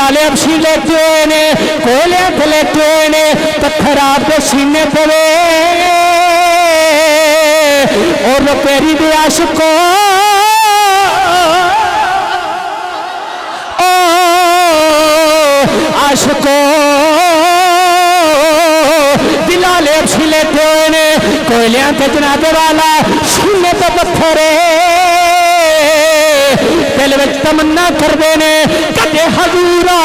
بلال حبشی لیٹے نے کولے پہ لیٹے نے پتھر آپ کے سینے پہ اور پیری دے عاشقوں عاشقوں بلال حبشی لیٹے نے کوئلیاں تے جناب والا سینے پہ پتھر دل وچ تمنا کر دینے کدے حضور آ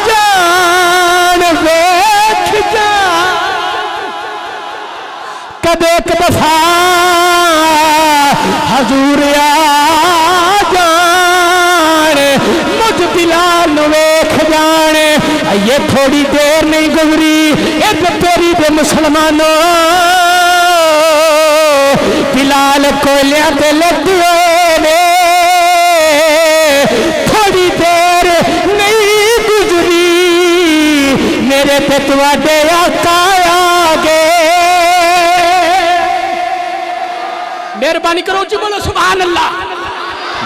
جان ویکھ جان کدے ایک دفعہ حضور آ جان مجھ بلال نو ویکھ جان یہ تھوڑی دیر نہیں گزری ایک تیری دے مسلمانوں بلال کوئلیاں تے لٹے نے تھوڑی دیر نہیں گزری میرے تے تواڈے آقا آ گئے مہربانی کرو جی بولو سبحان اللہ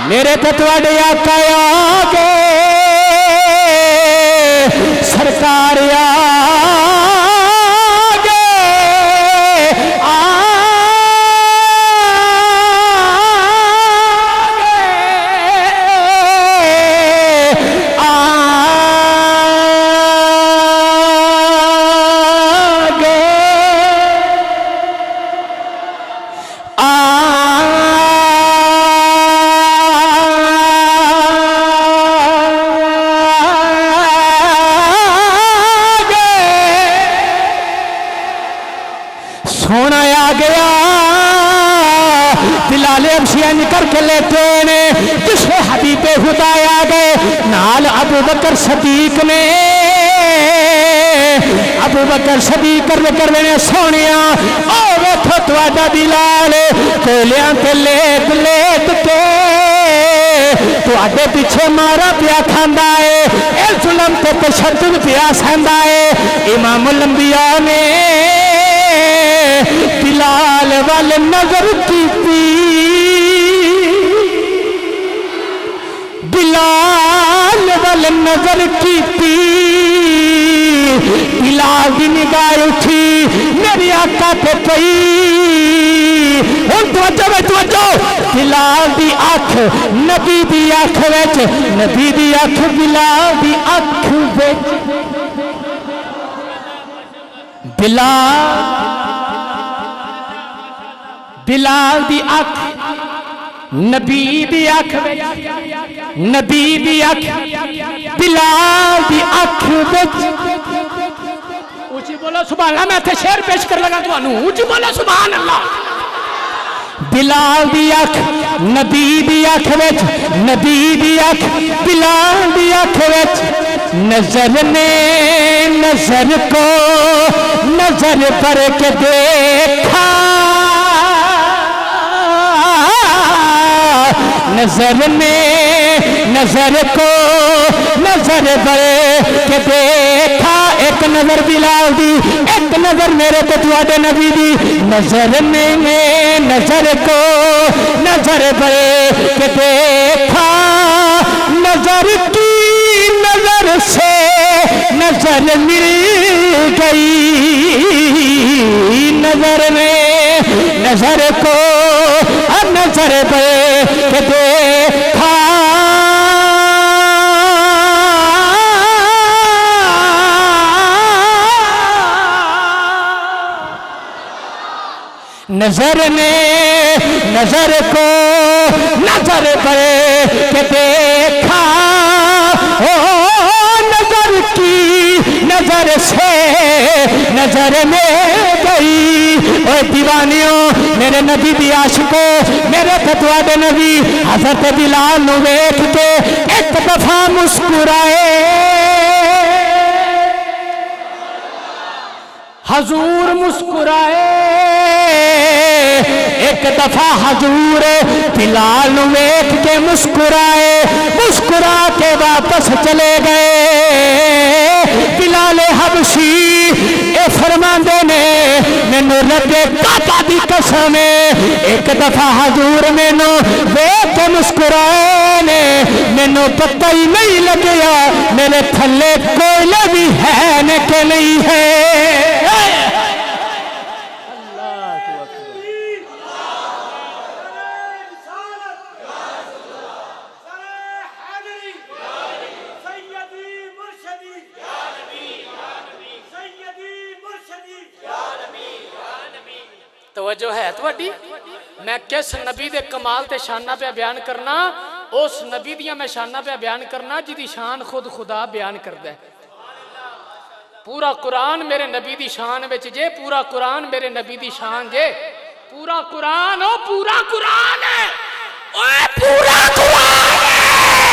میرے تے تواڈے آقا آ گئے سرکار سونا آ گیا بلال حبشی کر کے لیٹے نے جسے حبیب خدا آ گئے نال ابو بکر صدیق نے ابو بکر صدیق کر نے سونیا او ویکھو تواڈا بلال کولیاں تے لیٹ لیٹ کے تواڈے پیچھے مارا پیا کھاندا ہے اے ظلم تے تشدد پیا سہندا ہے امام الانبیاء نے بلال وال نظر کیتی بلال وال نظر کیتی بلال دی نگاہ اٹھی میری آقا پہ پئی ہن توجہ بلال دی اکھ نبی دی اکھ وچ نبی دی اکھ بلال دی اکھ وچ بلال دی اکھ نبی دی اکھ نبی دی اکھ بلال دی اکھ وچ اونچی بولو سبحان اللہ میں تے شعر پیش کر لگا تانوں اونچی بولو سبحان اللہ بلال دی اکھ نبی دی اکھ وچ نبی دی اکھ بلال دی اکھ وچ نظر نے نظر کو نظر پر کے دیکھا نظر نے نظر کو نظر پر کے دیکھا ایک نظر بلال دی ایک نظر میرے تے تواڈے نبی دی نظر نے نظر کو نظر پر کے دیکھا نظر کی نظر سے نظر مل گئی نظر میں نظر کو نظر پہ کہ دیکھا نظر نے نظر کو نظر پہ کہ دیکھا نظر کی نظر سے نظر میں گئی اے دیوانیوں میرے نبی دی عاشقوں میرے تواڈے نبی حضرت بلال نو ویکھ کے ایک دفعہ مسکرائے حضور مسکرائے ایک دفعہ حضور بلال نو ویکھ کے مسکرائے مسکرا کے واپس چلے گئے بلال حبشی اے فرماندے نے مینوں رب کعبہ دی قسم ایک دفعہ حضور مینوں ویکھ کے مسکرانے مینوں پتہ ہی نہیں لگیا میرے تھلے کوئلہ بھی ہے نے کہ نہیں ہے توجہ ہے تواڈی میں کس نبی دے کمال تے شانہ پہ بیان کرنا اس نبی دیاں میں شانہ پہ بیان کرنا جدی شان خود خدا بیان کردہ ہے پورا قرآن میرے نبی دی شان وچ جے پورا قرآن میرے نبی دی شان جے پورا قرآن او پورا قرآن ہے اوے پورا قرآن ہے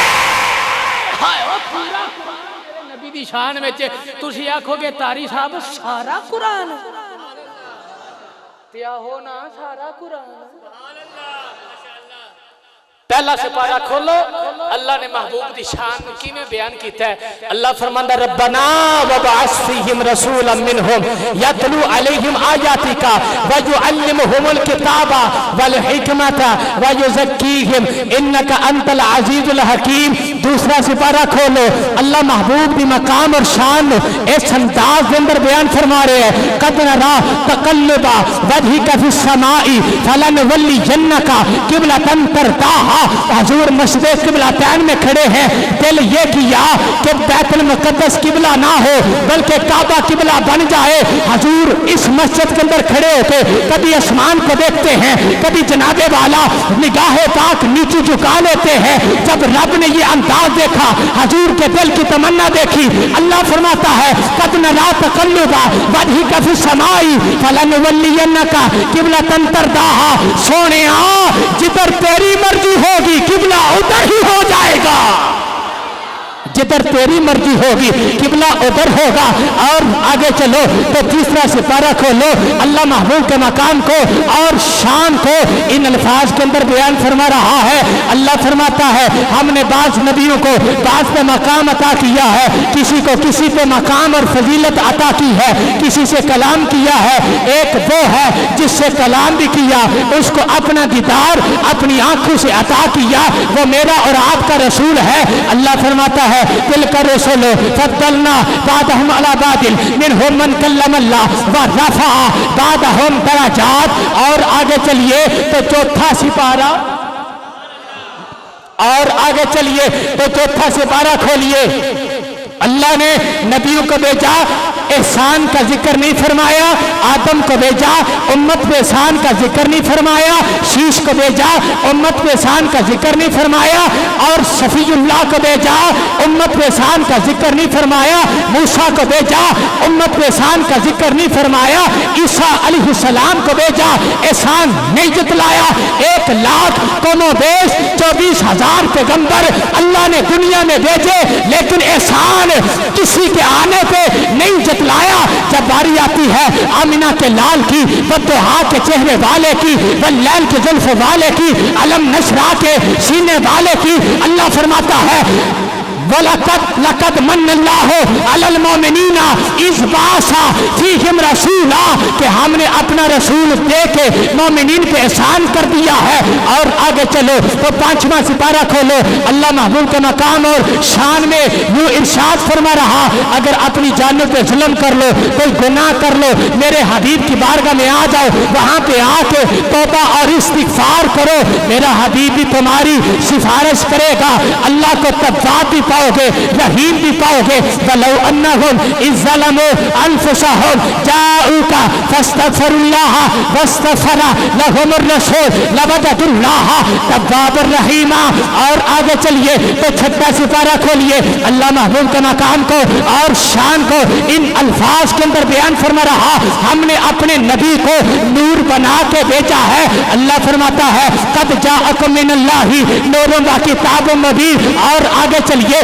ہائے او پورا قرآن میرے نبی دی شان وچ تسی آکھو گے طاری صاحب سارا قرآن تیا ہونا سارا قرآن پہلا سپارہ کھولو اللہ نے محبوب دی شان کی میں بیان کیتا ہے اللہ فرماندہ ربنا وبعث فیہم رسولا منہم یتلو علیہم آیاتک ویعلمہم الکتاب والحکمت ویزکیہم انکا انت العزیز الحکیم دوسرا سپارہ کھولو اللہ محبوب دی مقام اور شان اس انداز کے اندر بیان فرما رہے ہیں قد نرا تقلب وجہک فی السماء فلنولینک قبلۃ ترضاھا حضور مسجد قبلتین میں کھڑے ہیں دل یہ کیا کہ بیت المقدس قبلہ نہ ہو بلکہ کعبہ قبلہ بن جائے حضور اس مسجد کے اندر کھڑے ہوتے کبھی آسمان کو دیکھتے ہیں کبھی جناب والا نگاہ پاک نیچے جھکا لیتے ہیں جب رب نے یہ انداز دیکھا حضور کے دل کی تمنا دیکھی اللہ فرماتا ہے قد نرا تقلب وجہک فی السماء فلنولینک قبلۃ ترضاھا سونیا جدھر تیری مرضی ہوگی قبلہ ادھر ہی ہو جائے گا جدھر تیری مرضی ہوگی قبلہ ادھر ہوگا اور آگے چلو تو تیسرا سپارہ کھولو اللہ محبوب کے مقام کو اور شان کو ان الفاظ کے اندر بیان فرما رہا ہے اللہ فرماتا ہے ہم نے بعض نبیوں کو بعض پہ مقام عطا کیا ہے کسی کو کسی پہ مقام اور فضیلت عطا کی ہے کسی سے کلام کیا ہے ایک وہ ہے جس سے کلام بھی کیا اس کو اپنا دیدار اپنی آنکھوں سے عطا کیا وہ میرا اور آپ کا رسول ہے اللہ فرماتا ہے تلک الرسل فضلنا بعضهم على بعض منهم من کلم اللہ ورفع بعضهم درجات اور آگے چلیے تو چوتھا سپارہ اور آگے چلیے تو چوتھا سپارہ کھولیے اللہ نے نبیوں کو بھیجا احسان کا ذکر نہیں فرمایا آدم کو بھیجا امت پہ احسان کا ذکر نہیں فرمایا شیش کو بھیجا امت پہ احسان کا ذکر نہیں فرمایا اور صفی اللہ کو بھیجا امت پہ احسان کا ذکر نہیں فرمایا موسیٰ کو بھیجا امت پہ احسان کا ذکر نہیں فرمایا عیسیٰ علیہ السلام کو بھیجا احسان نہیں جتلایا 1,00,000 قوم و بیش 24,000 پیغمبر اللہ نے دنیا میں بھیجے لیکن احسان کسی کے آنے پہ نہیں جتلایا جب باری آتی ہے آمنہ کے لال کی والضحیٰ کے چہرے والے کی واللیل کے زلف والے کی علم نشرہ کے سینے والے کی اللہ فرماتا ہے لَقَدْ مَنَّ اللَّهُ عَلَى الْمُؤْمِنِينَ إِذْ بَعَثَ فِيهِمْ رَسُولًا کہ ہم نے اپنا رسول دے کے مومنین پہ احسان کر دیا ہے اور آگے چلو تو پانچواں سپارہ کھولو اللہ محبوب کے مقام اور شان میں یوں ارشاد فرما رہا اگر اپنی جانوں پہ ظلم کر لو کوئی گناہ کر لو میرے حبیب کی بارگاہ میں آ جاؤ وہاں پہ آ کے توبہ اور استغفار کرو میرا حبیب بھی تمہاری سفارش کرے گا اللہ کو تواب بھی پاؤ گے رحیم بھی پاؤ گے وَلَوْ أَنَّهُمْ إِذْ ظَلَمُوا أَنفُسَهُمْ جَاءُوكَ فَاسْتَغْفَرُوا اللَّهَ وَاسْتَغْفَرَ لَهُمُ الرَّسُولُ لَوَجَدُوا اللَّهَ تَوَّابًا رَحِيمًا اور آگے چلیے تو چھٹا سپارہ کھولیے اللہ محبوب کے مقام کو اور شان کو ان الفاظ کے اندر بیان فرما رہا ہم نے اپنے نبی کو نور بنا کے بھیجا ہے اللہ فرماتا ہے قد جاءکم من اللہ نور و کتاب مبین اور آگے چلیے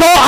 2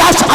10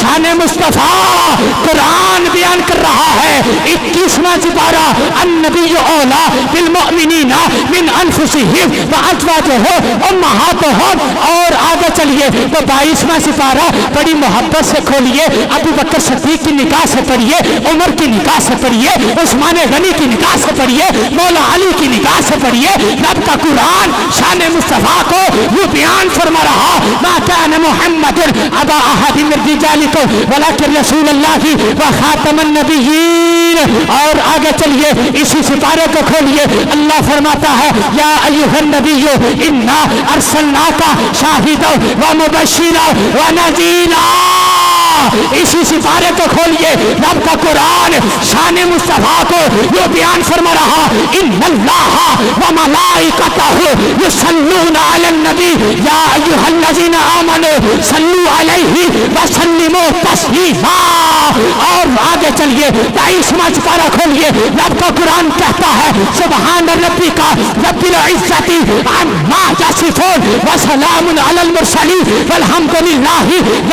شان مصطفیٰ قرآن بیان کر رہا ہے 21واں سپارہ النبی اولا بالمؤمنین من انفسہم وازواجہم امہاتہم، اور آگے چلیے تو 22واں سپارہ بڑی محبت سے کھولیے، ابو بکر صدیق کی نکاح سے پڑھیے، عمر کی نکاح سے پڑھیے، عثمان غنی کی نکاح سے پڑھیے، مولا علی کی نکاح سے پڑھیے۔ رب کا قرآن شان مصطفیٰ کو وہ بیان فرما رہا، ما کان محمد ابا احد من رجالکم ولکن رسول اللہ و خاتم النبیین۔ اور آگے چلیے اسی سپارے کو کھولیے، اللہ فرماتا ہے یا ایھا النبی انا ارسلناک شاہدا و مبشرا و نذیرا۔ اسی سپارے کو کھولیے، رب کا قرآن شان مصطفیٰ کو یہ بیان فرما رہا، ان اللہ و ملائکتہ یصلون علی النبی یا ایھا الذین آمنوا صلوا علیہ وسلموا تسلیما۔ اور آگے چلیے 23واں سپارہ کھولیے، رب کا قرآن کہتا ہے سبحان ربی کا رب العزت عما یصفون وسلام علی المرسلین والحمد للہ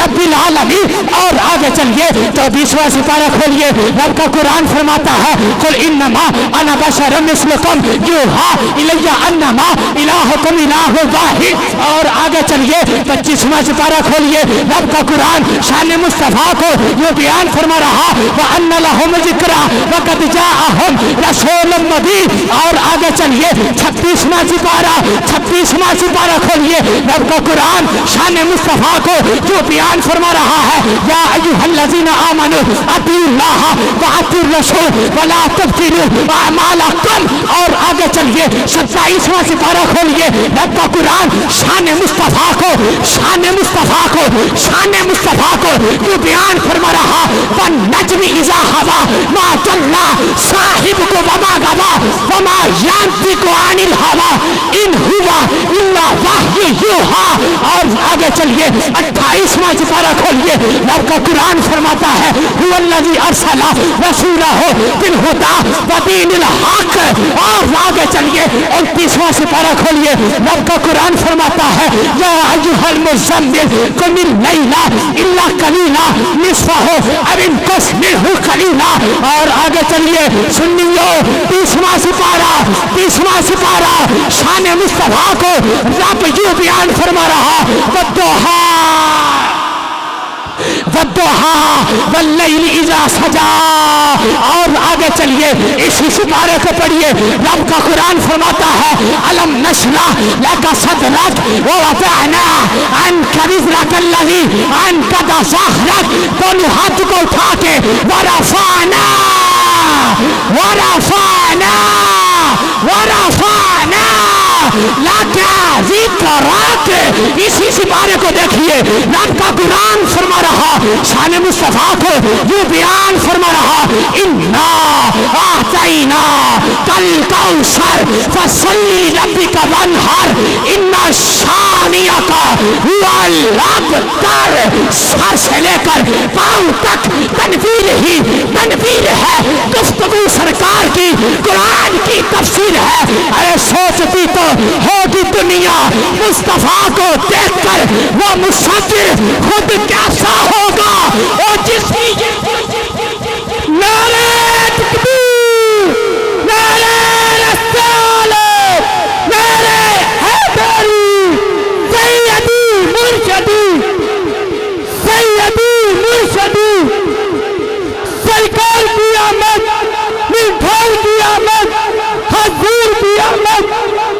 رب العالمین۔ اور آگے چلیے 24واں سپارہ کھولیے، رب کا قرآن فرماتا ہے قل انما انا بشر مثلکم یوحی الی انما الہکم الہ واحد۔ اور آگے چلیے 25واں سپارہ کھولیے، رب کا قرآن شان مصطفیٰ کو یہ بیان فرما رہا وان لہم ذکرا وقد جاءہم رسول مبین۔ اور آگے چلیے 26واں سپارہ کھولیے، رب کا قرآن شان مصطفیٰ کو جو بیان فرما رہا ہے یا ایھا الذین آمنوا اطیعوا اللہ واطیعوا الرسول ولا تبطلوا اعمالکم۔ اور آگے چلیے 27واں سپارہ کھولیے، رب کا قرآن شان مصطفیٰ کو جو بیان فرما رہا والنجم اذا ہوا ما ضل صاحبکم وما غوی وما ینطق عن الہوی ان ہوا الا وحی یوحی۔ اور آگے چلیے 28واں سپارہ کھولیے، رب کا قرآن فرماتا ہے هو الذی ارسل رسولہ بالہدی ودین الحق۔ اور آگے چلیے 29واں سپارہ کھولیے، رب کا قرآن فرماتا ہے یا ایھا المزمل قم اللیل الا قلیلا نصفہ او انقص منہ قلیلا۔ اور آگے چلیے سنیو 30واں سپارہ شان مصطفیٰ کو رب یوں بیان فرما رہا والضحیٰ واللیل اذا سجا۔ اور آگے چلیے اسی سپارے کو پڑھیے، رب کا قرآن فرماتا ہے الم نشرح لک صدرک ووضعنا عنک وزرک الذی انقض ظہرک۔ دونوں ہاتھ کو اٹھا کے ورفعنا لک ذکرک۔ اسی سپارے کو دیکھیے، رب کا قرآن فرما رہا شان مصطفیٰ کو یہ بیان فرما رہا انا اعطینا کل کوثر فصلی لربک وانحر ان شانئک هو الابتر۔ سر سے لے کر پاؤں تک تنویر ہے، گفتگو سرکار کی قرآن کی تفسیر ہے۔ ارے سوچتی تو ہوگی دنیا مصطفیٰ کو دیکھ کر وہ مصدق خود کیسا ہوگا، اور جس کی نعرہ تکبیر، نعرہ رسالت، نعرہ حیدری، سیدی مرشدی سرکار کی آمد، مٹھائی کی آمد، حضور کی آمد،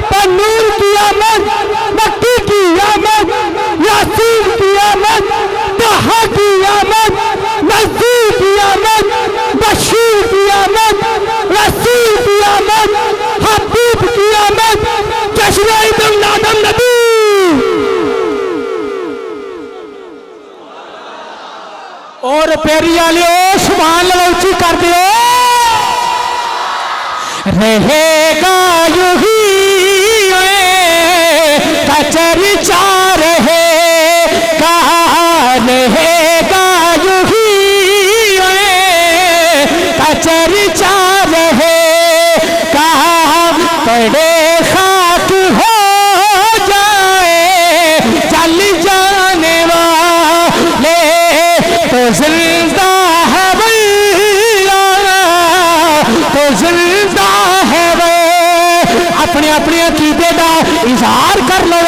تنور کی آمد، مکی کی آمد، یاسین کی آمد، طہا کی آمد، نذیر کی آمد، بشیر کی آمد، رسول کی آمد، حبیب کی آمد، جشن عید الادھم نبی۔ اور پیری آلیو سبحان اللہ اچھی کر دیو، رہے گا یہی چرچا رہے گا، رہے گا یہی چرچا رہے گا، پڑے خاک ہو جائے چل جانے والے نے اپنے عقیدے کا اظہار کر لو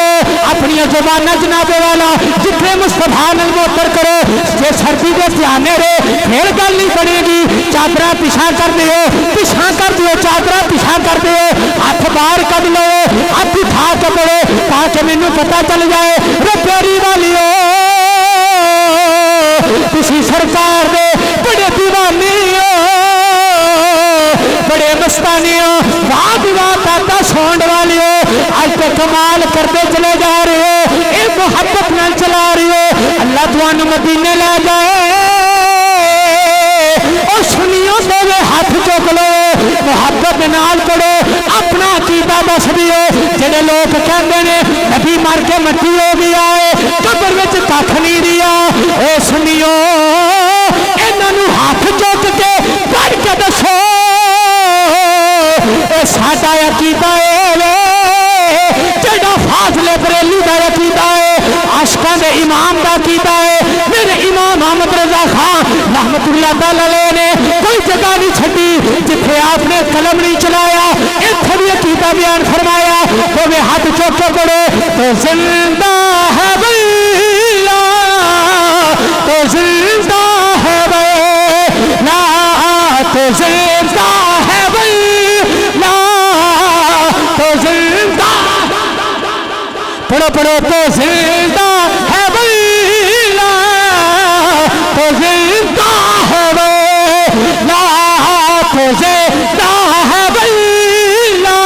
اپنی زبان جنابے والا جتنے مصطفیٰ نال موتر کرو جے سردی دے دھیانے رہے پھر گل نہیں بنے گی چادرہ پیچھا کر دیو چادرہ پیچھا کر دیو ہاتھ باہر کر لو ہاتھ اٹھا کے پڑو تاکہ مینوں پتہ چل جائے پیاری والیو تسی سرکار دے بڑے دیوانے ہو بڑے مستانی ہو رات رات آتا سونڈ والی ہو آج تو کمال کرتے چلے جا رہے ہو اے محبت نال چلا رہی ہو اللہ تمہانوں مدینے لے جائے اور سنیوں دے ہاتھ چک لو محبت نال کرو اپنا عقیدہ دس دیو جڑے لوگ کہندے نے نبی مر کے مٹی ہو گیا ہے قبر وچ کھ نہیں دیا اے سنیو انہاں نوں ہاتھ چک کے پڑھ کے دسو اے ساڈا عقیدہ ہے جڑا فاضل بریلی دا عقیدہ ہے عاشقاں دے امام دا عقیدہ ہے میرے امام احمد رضا خان رحمت اللہ تعالی علیہ نے کوئی جگہ نہیں چھڈی جتھے آپ نے قلم نہیں چلایا ایتھے بھی عقیدہ بیان فرمایا تو میں ہاتھ چوک کے پڑھو تو زندہ ہے بلا تو زندہ ہے بلا تو زندہ ہے بلا تو زندہ پڑھو پڑھو تو زندہ ہے بلا تو زندہ ہے بلا تو زندہ ہے بلا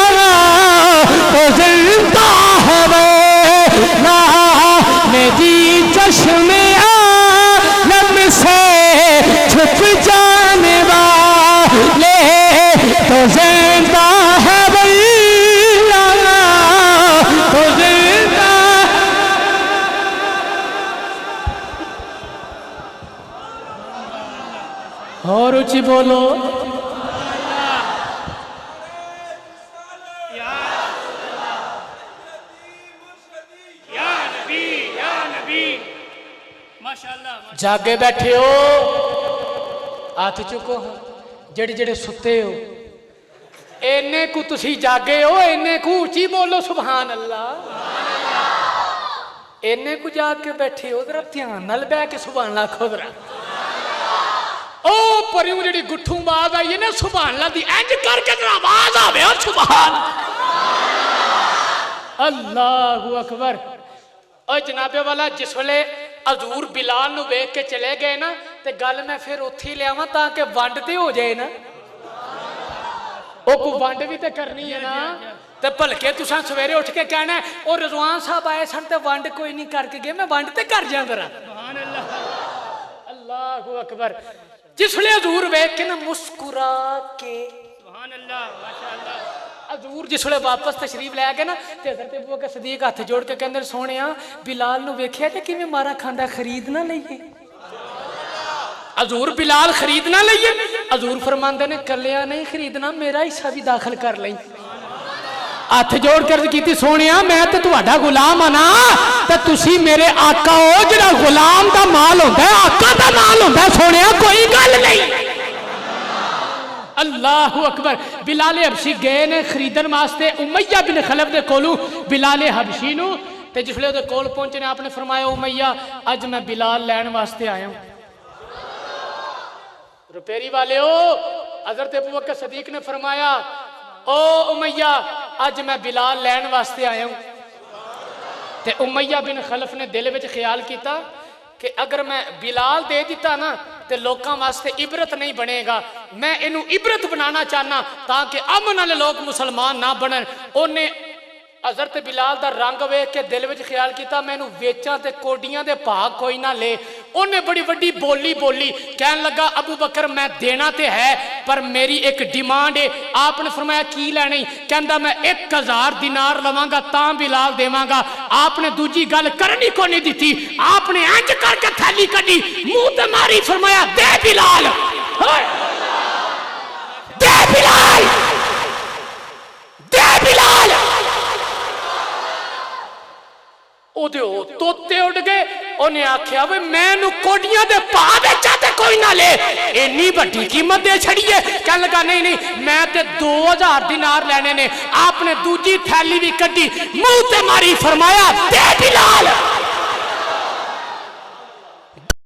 تو زندہ ہے بلا میری چشم عالم سے چھپ جانے والے تو زندہ ہے بلا تو زندہ اور اونچی بولو جاگے بیٹھے ہو ہاتھ چکو جڑے جڑے ستے ہو اینے کو تسی جاگے ہو اینے کو اونچی بولو سبحان اللہ اینے کو جاگ کے بیٹھے ہو ذرا دھیان نال بیٹھ کے سبحان اللہ کھو ذرا او پریوں جڑی گٹھوں باز آئی نا سبحان اللہ دی انج کر کے ذرا آواز آوے سبحان اللہ اکبر او جناب والا جس ویلے حضور بلال نو ویکھ کے چلے گئے نا تے گل میں پھر اوتھے ہی لیاواں تاکہ ونڈ تے ہو جائے نا او کو ونڈ بھی تے کرنی ہے نا تے بلکہ تساں سویرے اٹھ کے کہنا ہے او رضوان صاحب آئے سن تے ونڈ کوئی نہیں کر کے گئے میں ونڈ تے کر جاں ذرا سبحان اللہ اللہ اکبر جس لئے حضور ویکھ کے نا مسکرا کے سبحان اللہ ماشاءاللہ حضور جس لئے واپس تشریف لے گئے نا تے حضرت ابوبکر صدیق ہاتھ جوڑ کے کہندے سونیا بلال نو ویکھیا تے کیویں مارا کھاندا خرید نہ لئیے حضور بلال خرید نہ لئیے حضور فرماندے نے کلیا نہیں خریدنا میرا حصہ بھی داخل کر لیں ہاتھ جوڑ کر کیتی سونیا میں تے تہاڈا غلام آنا تے تسی میرے آقا ہو جڑا غلام دا مال ہوندا ہے آقا دا مال ہوندا ہے سونیا کوئی گل نہیں اللہ اکبر بلال حبشی گئے نے خریدن واسطے امیہ بن خلف دے کولوں بلال حبشی نو تے جس لے دے کول پہنچے نے آپ نے فرمایا امیہ اج میں بلال لین واسطے آیا ہوں روپیری والے ہو حضرت ابوبکر صدیق نے فرمایا او امیہ اج میں بلال لین واسطے آیا ہوں تے امیہ بن خلف نے دل وچ خیال کیتا کہ اگر میں بلال دے دیتا نا تے لوکاں واسطے عبرت نہیں بنے گا میں انہوں عبرت بنانا چاہنا تاکہ امن والے لوگ مسلمان نہ بنن انہیں حضرت بلال دا رنگ ویکھ کے دل وچ خیال کیتا میں انہوں ویچاں تے کوڈیاں دے بھاگ کوئی نہ لے انہیں بڑی وڈی بولی کہن لگا ابو بکر میں دینا تے ہے پر میری ایک ڈیمانڈ ہے آپ نے فرمایا کی لینے کہندا میں 1000 دینار لواں گا تاں بلال دیواں گا آپ نے دوجی گل کرنی کو نہیں دیتی آپ نے انج کر کے تھیلی کڈی منہ تے ماری فرمایا دے بلال دے بلال دے بلال او دے توتے اڑ گئے انہیں آکھیا وے میں کوڑیاں دے پا بیچا تے کوئی نہ لے اینی بڑی قیمت دے چھڑیے کہنے لگا نہیں میں تے 2000 دینار لینے نے آپ نے دوجی تھیلی بھی کٹی منہ تے ماری فرمایا دے بلال